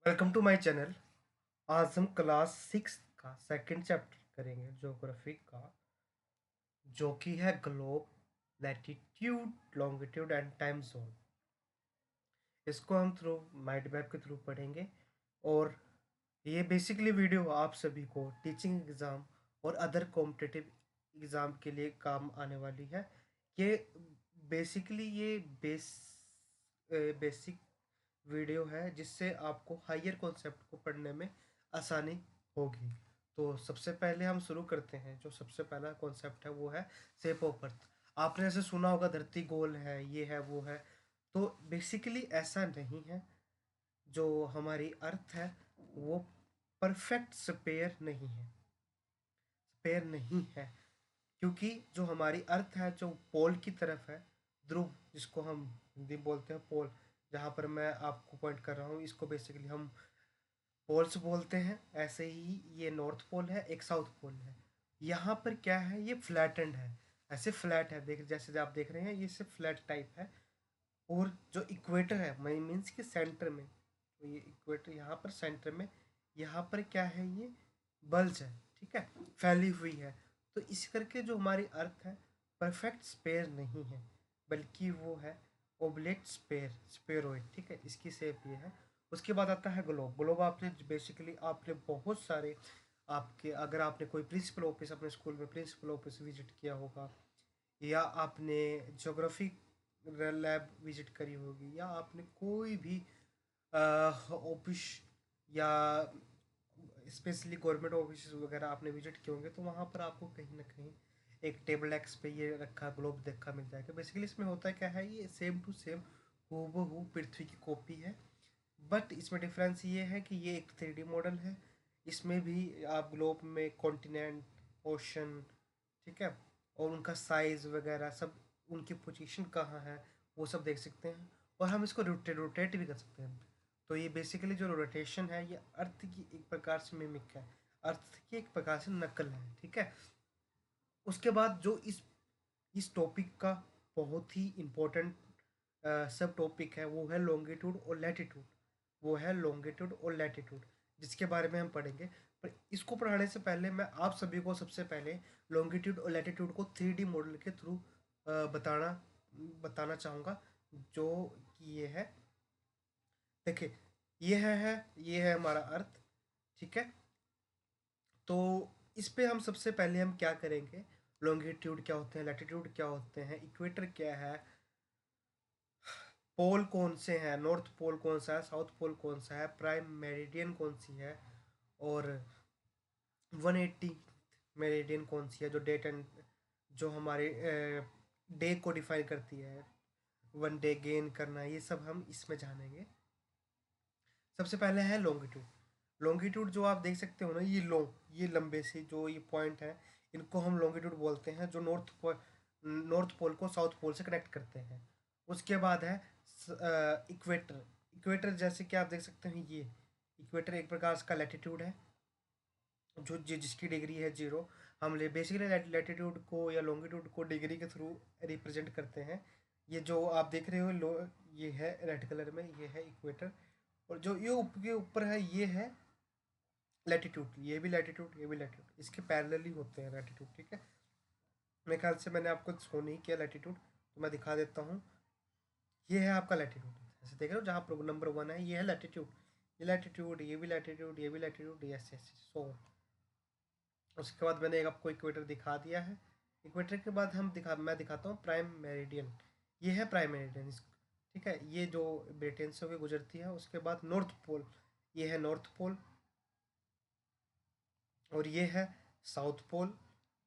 Welcome to my channel. आज हम class 6 का सेकंड चैप्टर करेंगे ज्योग्राफी का, जो कि है globe, latitude, longitude and time zone. इसको हम थ्रू माइंड मैप के थ्रू पढ़ेंगे। और ये बेसिकली वीडियो आप सभी को टीचिंग एग्ज़ाम और अदर कॉम्पिटिटिव एग्ज़ाम के लिए काम आने वाली है। ये बेसिकली ये बेसिक वीडियो है जिससे आपको हायर कॉन्सेप्ट को पढ़ने में आसानी होगी। तो सबसे पहले हम शुरू करते हैं। जो सबसे पहला कॉन्सेप्ट है वो है शेप ऑफ अर्थ। आपने ऐसे सुना होगा धरती गोल है, ये है, वो है। तो बेसिकली ऐसा नहीं है। जो हमारी अर्थ है वो परफेक्ट स्पेयर नहीं है, स्पेयर नहीं है। क्योंकि जो हमारी अर्थ है जो पोल की तरफ है, ध्रुव जिसको हम हिंदी में बोलते हैं पोल, जहाँ पर मैं आपको पॉइंट कर रहा हूँ इसको बेसिकली हम पोल्स बोलते हैं। ऐसे ही ये नॉर्थ पोल है, एक साउथ पोल है। यहाँ पर क्या है, ये फ्लैटेंड है, ऐसे फ्लैट है, देख जैसे आप देख रहे हैं ये सिर्फ फ्लैट टाइप है। और जो इक्वेटर है मीन्स के सेंटर में, तो ये इक्वेटर यहाँ पर सेंटर में, यहाँ पर क्या है, ये बल्ज है, ठीक है, फैली हुई है। तो इस करके जो हमारी अर्थ है परफेक्ट स्पेयर नहीं है, बल्कि वो है ओबलेट स्पेयरोइड, ठीक है, इसकी शेप ये है। उसके बाद आता है ग्लोब। ग्लोब आपने बेसिकली आपने बहुत सारे, आपके अगर आपने कोई प्रिंसिपल ऑफिस अपने स्कूल में प्रिंसिपल ऑफिस विजिट किया होगा, या आपने ज्योग्राफी लैब विजिट करी होगी, या आपने कोई भी ऑफिस या स्पेशली गवर्नमेंट ऑफिस वगैरह आपने विजिट किए होंगे, तो वहाँ पर आपको कहीं ना कहीं एक टेबल एक्स पे ये रखा ग्लोब देखा मिल जाएगा। बेसिकली इसमें होता क्या है, ये सेम टू सेम हूबहू पृथ्वी की कॉपी है। बट इसमें डिफरेंस ये है कि ये एक 3D मॉडल है। इसमें भी आप ग्लोब में कॉन्टिनेंट, ओशन, ठीक है, और उनका साइज वगैरह सब, उनकी पोजीशन कहाँ है, वो सब देख सकते हैं। और हम इसको रोटेट भी कर सकते हैं। तो ये बेसिकली जो रोटेशन है ये अर्थ की एक प्रकार से मिमिक है, अर्थ की एक प्रकार से नकल है, ठीक है। उसके बाद जो इस टॉपिक का बहुत ही इम्पोर्टेंट सब टॉपिक है वो है लॉन्गिट्यूड और लैटिट्यूड। वो है लॉन्गिट्यूड और लैटिट्यूड, जिसके बारे में हम पढ़ेंगे। पर इसको पढ़ाने से पहले मैं आप सभी को सबसे पहले लॉन्गिट्यूड और लैटिट्यूड को 3D मॉडल के थ्रू बताना बताना चाहूँगा। जो कि ये है, देखिए, ये है हमारा अर्थ, ठीक है। तो इस पे हम सबसे पहले हम क्या करेंगे, लॉन्गिट्यूड क्या होते हैं, लैटिट्यूड क्या होते हैं, इक्वेटर क्या है, पोल कौन से हैं, नॉर्थ पोल कौन सा है, साउथ पोल कौन सा है, प्राइम मेरिडियन कौन सी है, और 180 मेरिडियन कौन सी है, जो डेट एंड जो हमारे डे को डिफाइन करती है, वन डे गेन करना, ये सब हम इसमें जानेंगे। सबसे पहले है लॉन्गिट्यूड। लॉन्गिट्यूड जो आप देख सकते हो ना, ये लंबे से जो ये पॉइंट है, इनको हम लॉन्गिट्यूड बोलते हैं, जो नॉर्थ पोल को साउथ पोल से कनेक्ट करते हैं। उसके बाद है इक्वेटर। इक्वेटर जैसे कि आप देख सकते हैं, ये इक्वेटर एक प्रकार का लैटिट्यूड है, जो जिसकी डिग्री है 0। हम ले बेसिकली लैटिट्यूड को या लॉन्गिट्यूड को डिग्री के थ्रू रिप्रेजेंट करते हैं। ये जो आप देख रहे हो ये है रेड कलर में, ये है इक्वेटर। और जो ये के ऊपर है ये है लैटिट्यूड, ये भी लैटिट्यूड, ये भी लैटिट्यूड, इसके पैरेलली होते हैं लैटिट्यूड, ठीक है। मेरे ख्याल से मैंने आपको शो नहीं किया लैटिट्यूड, तो मैं दिखा देता हूँ। ये है आपका लैटिट्यूड, ऐसे देख रहे हो, जहाँ पर नंबर 1 है ये है लैटिट्यूड, ये लैटिट्यूड, ये भी लैटिट्यूड, ये भी लैटिट्यूड, यस यस, सो उसके बाद मैंने एक आपको इक्वेटर दिखा दिया है। इक्वेटर के बाद मैं दिखाता हूँ प्राइम मेरिडियन। ये है प्राइम मेरिडियन, ठीक है, ये जो ब्रिटेन से होकर गुजरती है। उसके बाद नॉर्थ पोल, ये है नॉर्थ पोल, और ये है साउथ पोल,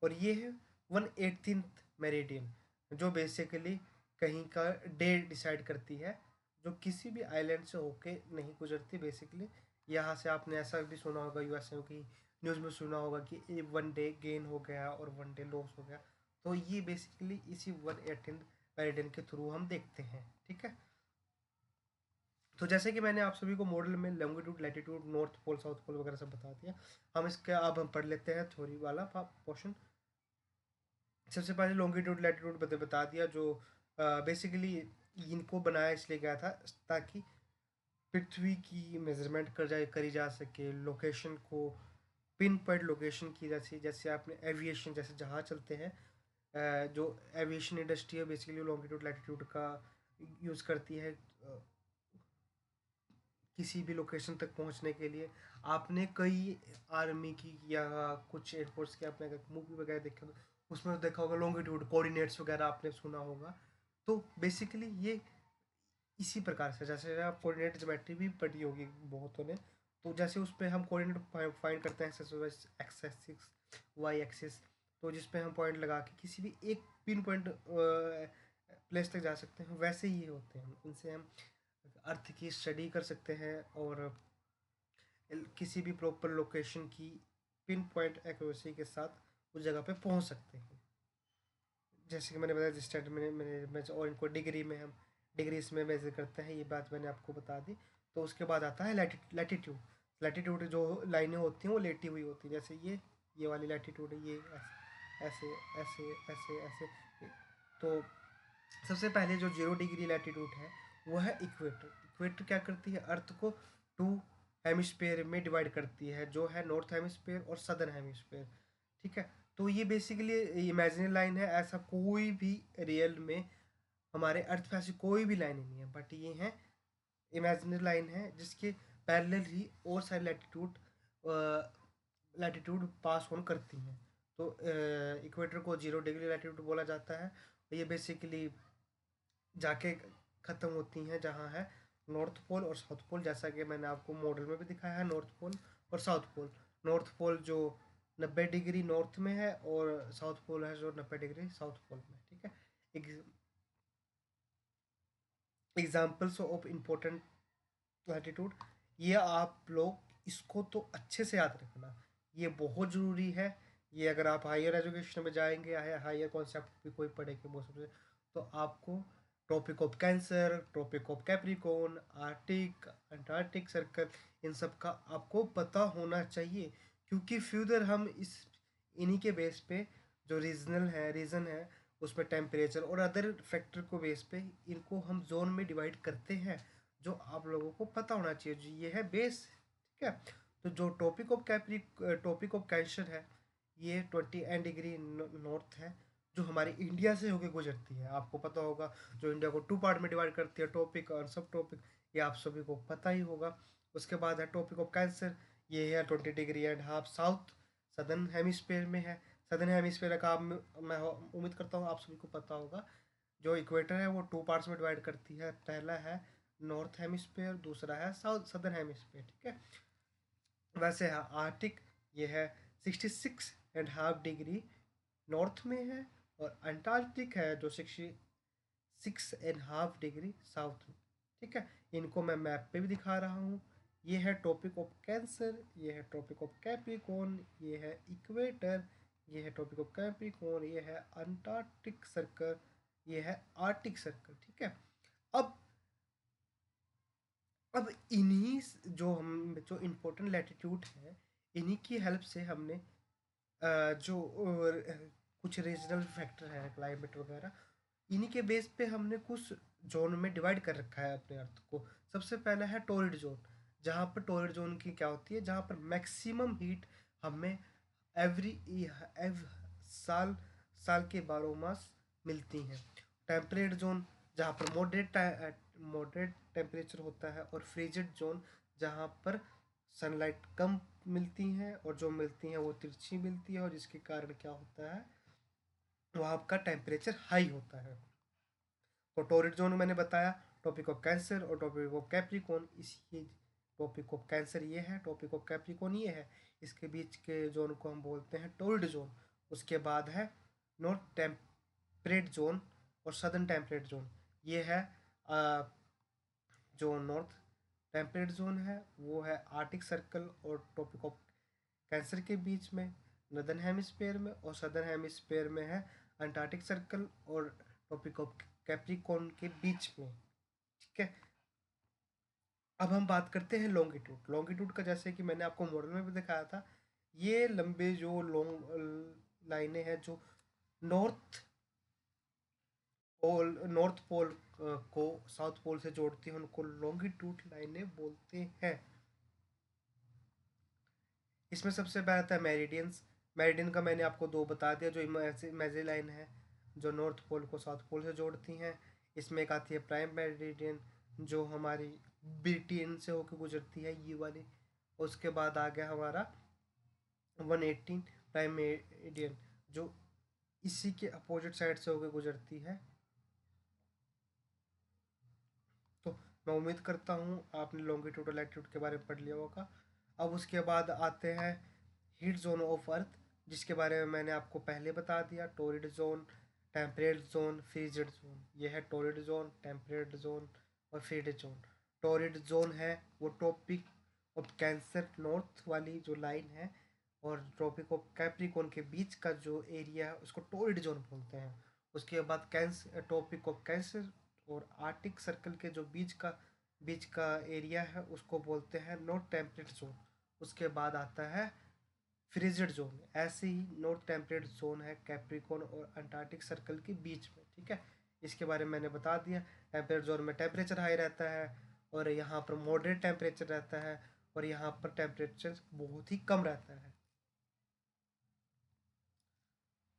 और ये है 1/18 मेरिडियन, जो बेसिकली कहीं का डे डिसाइड करती है, जो किसी भी आइलैंड से होके नहीं गुजरती बेसिकली। यहाँ से आपने ऐसा भी सुना होगा, यूएसए की न्यूज़ में सुना होगा कि 1 डे गेन हो गया और 1 डे लॉस हो गया। तो ये बेसिकली इसी 1/18 मेरिडियन के थ्रू हम देखते हैं, ठीक है। तो जैसे कि मैंने आप सभी को मॉडल में longitude, latitude, north pole, south pole वगैरह सब बता दिया। अब हम पढ़ लेते हैं थ्योरी वाला पोर्शन। सबसे पहले लॉन्गिट्यूड लैटिट्यूड बता दिया, जो बेसिकली इनको बनाया इसलिए गया था ताकि पृथ्वी की मेजरमेंट करी जा सके, लोकेशन को पिन पॉइंट लोकेशन की जैसे जैसे आपने एविएशन जैसे जहाज चलते हैं, जो एविएशन इंडस्ट्री है बेसिकली लॉन्गिट्यूड लैटिट्यूड का यूज़ करती है किसी भी लोकेशन तक पहुंचने के लिए। आपने कई आर्मी की या कुछ एयरफोर्स की आपने अगर मूवी वगैरह देखा तो उसमें तो देखा होगा लॉन्गिट्यूड कोऑर्डिनेट्स वगैरह आपने सुना होगा। तो बेसिकली ये इसी प्रकार से जैसे आप कोऑर्डिनेट ज्योमेट्री भी पढ़ी होगी बहुतों ने, तो जैसे उस पर हम कोऑर्डिनेट फाइंड करते हैं एक्स एक्सिस वाई एक्सिस, तो जिस पे हम पॉइंट लगा के किसी भी एक पिन पॉइंट प्लेस तक जा सकते हैं, वैसे ही होते हैं। इनसे हम अर्थ की स्टडी कर सकते हैं और किसी भी प्रॉपर लोकेशन की पिन पॉइंट एक्यूरेसी के साथ उस जगह पे पहुंच सकते हैं। जैसे कि मैंने बताया डिस्टेंस में और इनको डिग्री में हम डिग्रीज में मेजर करते हैं, ये बात मैंने आपको बता दी। तो उसके बाद आता है लैटिट्यूड। लैटिट्यूड जो लाइनें होती हैं वो लेटी हुई होती हैं, जैसे ये वाली लैटिट्यूड है, ये ऐसे ऐसे ऐसे ऐसे ऐसे। तो सबसे पहले जो 0 डिग्री लैटिट्यूड है वो है इक्वेटर। इक्वेटर क्या करती है, अर्थ को 2 हेमिस्फेयर में डिवाइड करती है, जो है नॉर्थ हेमिस्फेयर और सदर्न हेमिस्फेयर। ठीक है, तो ये बेसिकली इमेजिनरी लाइन है, ऐसा कोई भी रियल में हमारे अर्थ पे ऐसी कोई भी लाइन नहीं है, बट ये है इमेजिनरी लाइन है जिसके पैरेलल ही और सारी लैटिट्यूड पास ऑन करती हैं। तो इक्वेटर को 0 डिग्री लैटिट्यूड बोला जाता है। ये बेसिकली जाके ख़त्म होती हैं जहाँ है नॉर्थ पोल और साउथ पोल, जैसा कि मैंने आपको मॉडल में भी दिखाया है, नॉर्थ पोल और साउथ पोल। नॉर्थ पोल जो 90 डिग्री नॉर्थ में है और साउथ पोल है जो 90 डिग्री साउथ पोल में। ठीक है, एग्जाम्पल्स ऑफ इम्पोर्टेंट लैटिट्यूड, ये आप लोग इसको तो अच्छे से याद रखना, ये बहुत ज़रूरी है। ये अगर आप हायर एजुकेशन में जाएंगे या हायर कॉन्सेप्ट भी कोई पढ़ेंगे वो सबसे, तो आपको Tropic of Cancer, tropic of Capricorn, Arctic, Antarctic Circle, इन सब का आपको पता होना चाहिए। क्योंकि फ्यूचर हम इन्हीं के बेस पे जो रीजन है उसमें टेम्परेचर और अदर फैक्टर को बेस पे इनको हम जोन में डिवाइड करते हैं, जो आप लोगों को पता होना चाहिए, जो ये है बेस। ठीक है, तो जो टॉपिक ऑफ कैंसर है, ये 21 डिग्री नॉर्थ है, जो हमारे इंडिया से होके गुजरती है। आपको पता होगा जो इंडिया को 2 पार्ट में डिवाइड करती है, टॉपिक और सब टॉपिक, ये आप सभी को पता ही होगा। उसके बाद है टॉपिक ऑफ कैंसर, ये है 20 degree and half south southern hemisphere में है। सदर्न हेमिस्फेयर का मैं उम्मीद करता हूँ आप सभी को पता होगा। जो इक्वेटर है वो 2 पार्ट्स में डिवाइड करती है, पहला है नॉर्थ हेमिस्फेयर, दूसरा है साउथ सदर्न हेमिस्फेयर। ठीक है, वैसे है आर्टिक, ये है 66.5 डिग्री नॉर्थ में है, और अंटार्कटिक है जो 66.5 डिग्री साउथ में। ठीक है, इनको मैं मैप पे भी दिखा रहा हूँ। ये है टॉपिक ऑफ कैंसर, ये है टॉपिक ऑफ कैप्रिकॉर्न, ये है इक्वेटर, ये है टॉपिक ऑफ कैप्रिकॉर्न, ये है अंटार्कटिक सर्कल, ये है आर्टिक सर्कल। ठीक है, अब अब इन्हीं जो इम्पोर्टेंट लैटिट्यूड है, इन्हीं की हेल्प से हमने जो कुछ रीजनल फैक्टर है क्लाइमेट वगैरह, इन्हीं के बेस पे हमने कुछ जोन में डिवाइड कर रखा है अपने अर्थ को। सबसे पहला है टोरिड जोन, जहाँ पर टोरिड जोन की क्या होती है, जहाँ पर मैक्सिमम हीट हमें एवरी एव साल साल के 12 मास मिलती हैं। टेम्परेट जोन, जहाँ पर मॉडरेट टेम्परेचर होता है, और फ्रीजेड जोन, जहाँ पर सनलाइट कम मिलती हैं और जो मिलती हैं वो तिरछी मिलती है, और जिसके कारण क्या होता है, वहाँ का टेम्परेचर हाई होता है। तो टोरिड जोन मैंने बताया, टॉपिक ऑफ कैंसर और टॉपिक ऑफ कैप्रिकॉर्न, इसी टॉपिक ऑफ कैंसर ये है, टॉपिक ऑफ कैप्रिकॉर्न ये है, इसके बीच के जोन को हम बोलते हैं टोरिड जोन। उसके बाद है नॉर्थ टेम्परेट जोन और सदर्न टेम्परेट जोन, ये है जो नॉर्थ टेम्परेट जोन है वो है आर्टिक सर्कल और टॉपिक ऑफ कैंसर के बीच में नदर्न हेमिस्फेयर में, और सदर्न हेमिस्फेयर में है अंटार्कटिक सर्कल और टॉपिक ऑफ कैप्रिकॉर्न के बीच में। ठीक है, अब हम बात करते हैं लॉन्गिट्यूड। लॉन्गिट्यूड का जैसे कि मैंने आपको मॉडल में भी दिखाया था, ये लंबे जो लॉन्ग लाइनें हैं जो नॉर्थ नॉर्थ पोल को साउथ पोल से जोड़ती हैं उनको लॉन्गिट्यूड लाइनें बोलते हैं। इसमें सबसे पहला था मेरिडियंस। मेरिडियन का मैंने आपको दो बता दिया, जो इमेजिनरी लाइन है जो नॉर्थ पोल को साउथ पोल से जोड़ती हैं। इसमें एक आती है प्राइम मेरिडियन जो हमारी ब्रिटेन से होकर गुजरती है, ये वाली। उसके बाद आ गया हमारा 118 प्राइम मेरिडियन जो इसी के अपोजिट साइड से होकर गुजरती है। तो मैं उम्मीद करता हूँ आपने लॉन्गिट्यूड और लैटिट्यूड के बारे में पढ़ लिया होगा। अब उसके बाद आते हैं हीट जोन ऑफ अर्थ, जिसके बारे में मैंने आपको पहले बता दिया। Torrid zone, temperate zone, frigid zone. ये है टोरिड जोन, टेम्परेट जोन और फ्रीजिड जोन। टोरिड जोन है वो ट्रॉपिक ऑफ कैंसर नॉर्थ वाली जो लाइन है, और ट्रॉपिक ऑफ कैप्रिकॉर्न के बीच का जो एरिया है उसको टोरिड जोन बोलते हैं। उसके बाद कैंसर, ट्रॉपिक ऑफ कैंसर और आर्टिक सर्कल के जो बीच का एरिया है उसको बोलते हैं नॉर्थ टेम्परेट जोन। उसके बाद आता है फ्रीजिड जोन। ऐसे ही नॉर्थ टेम्परेट जोन है कैप्रिकॉर्न और अंटार्कटिक सर्कल के बीच में, ठीक है। इसके बारे में मैंने बता दिया। टेम्परेट जोन में टेम्परेचर हाई रहता है और यहाँ पर मॉडरेट टेम्परेचर रहता है, और यहाँ पर टेम्परेचर बहुत ही कम रहता है।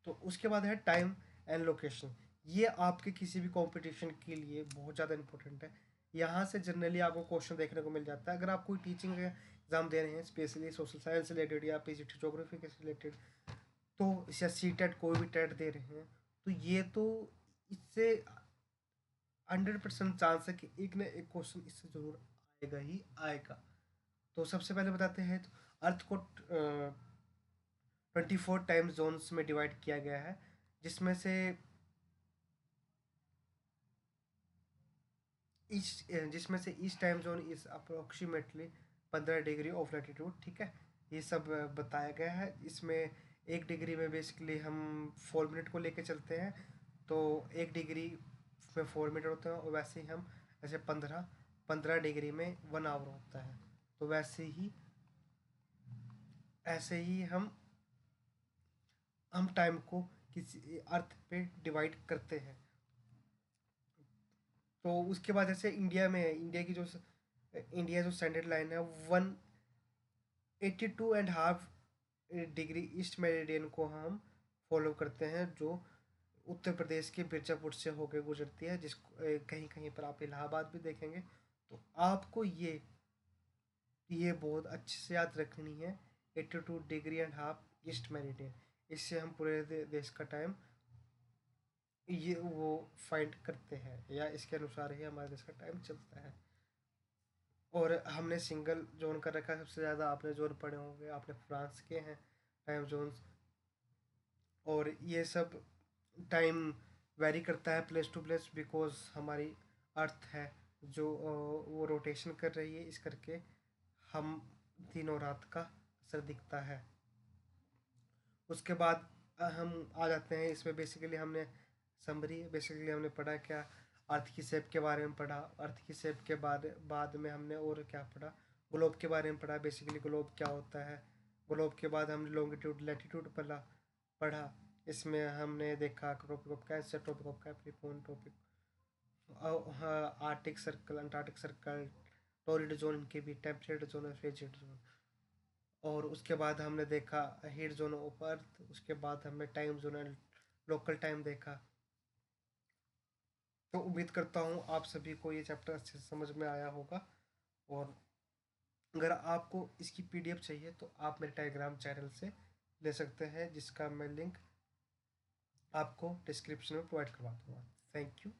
तो उसके बाद है टाइम एंड लोकेशन। ये आपके किसी भी कंपटीशन के लिए बहुत ज़्यादा इंपॉर्टेंट है। यहाँ से जनरली आपको क्वेश्चन देखने को मिल जाता है अगर आप कोई टीचिंग एग्जाम दे रहे हैं, स्पेशली सोशल साइंस से रिलेटेड या पीजीटी ज्योग्राफी के रिलेटेड, तो या सी टेट कोई भी टेट दे रहे हैं, तो ये तो इससे 100% चांस है कि एक ना एक क्वेश्चन इससे जरूर आएगा ही आएगा। तो सबसे पहले बताते हैं, तो अर्थ को 24 टाइम जोन्स में डिवाइड किया गया है, जिसमें से each time zone is approximately 15 degree of latitude, ठीक है। ये सब बताया गया है। इसमें 1 डिग्री में बेसिकली हम 4 मिनट को लेके चलते हैं, तो 1 डिग्री में 4 मिनट होते हैं, और वैसे ही हम ऐसे 15 डिग्री में 1 आवर होता है। तो वैसे ही ऐसे ही हम टाइम को किसी अर्थ पे डिवाइड करते हैं। तो उसके बाद जैसे इंडिया में है, इंडिया जो स्टैंडर्ड लाइन है 182.5 डिग्री ईस्ट मेरिडियन को हम फॉलो करते हैं, जो उत्तर प्रदेश के मिर्ज़ापुर से होकर गुजरती है, जिसको कहीं कहीं पर आप इलाहाबाद भी देखेंगे। तो आपको ये बहुत अच्छे से याद रखनी है, 82.5 डिग्री ईस्ट मेरिडियन। इससे हम पूरे देश का टाइम ये वो फाइंड करते हैं, या इसके अनुसार ही हमारे देश का टाइम चलता है। और हमने सिंगल जोन का रखा है सबसे ज़्यादा। आपने जोन पढ़े होंगे, आपने फ्रांस के हैं टाइम जोन्स। और ये सब टाइम वेरी करता है प्लेस टू प्लेस, बिकॉज हमारी अर्थ है जो वो रोटेशन कर रही है, इस करके हम दिन और रात का असर दिखता है। उसके बाद हम आ जाते हैं इसमें। बेसिकली हमने पढ़ा क्या, अर्थ की शेप के बारे में पढ़ा। अर्थ की शेप के बाद में हमने और क्या पढ़ा, ग्लोब के बारे में पढ़ा, बेसिकली ग्लोब क्या होता है। ग्लोब के बाद हमने लॉन्गिट्यूड लैटिट्यूड पढ़ा। इसमें हमने देखा tropic of Cancer, tropic of Capricorn, tropic Arctic circle, Antarctic circle, torrid zone के भी, टेम्परेट जोन और फ्रीजिड जोन। और उसके बाद हमने देखा हीट जोन ऑफ अर्थ। उसके बाद हमने time zone and local time देखा। तो उम्मीद करता हूँ आप सभी को ये चैप्टर अच्छे से समझ में आया होगा। और अगर आपको इसकी पीडीएफ चाहिए तो आप मेरे टेलीग्राम चैनल से ले सकते हैं, जिसका मैं लिंक आपको डिस्क्रिप्शन में प्रोवाइड करवा दूँगा। Thank you.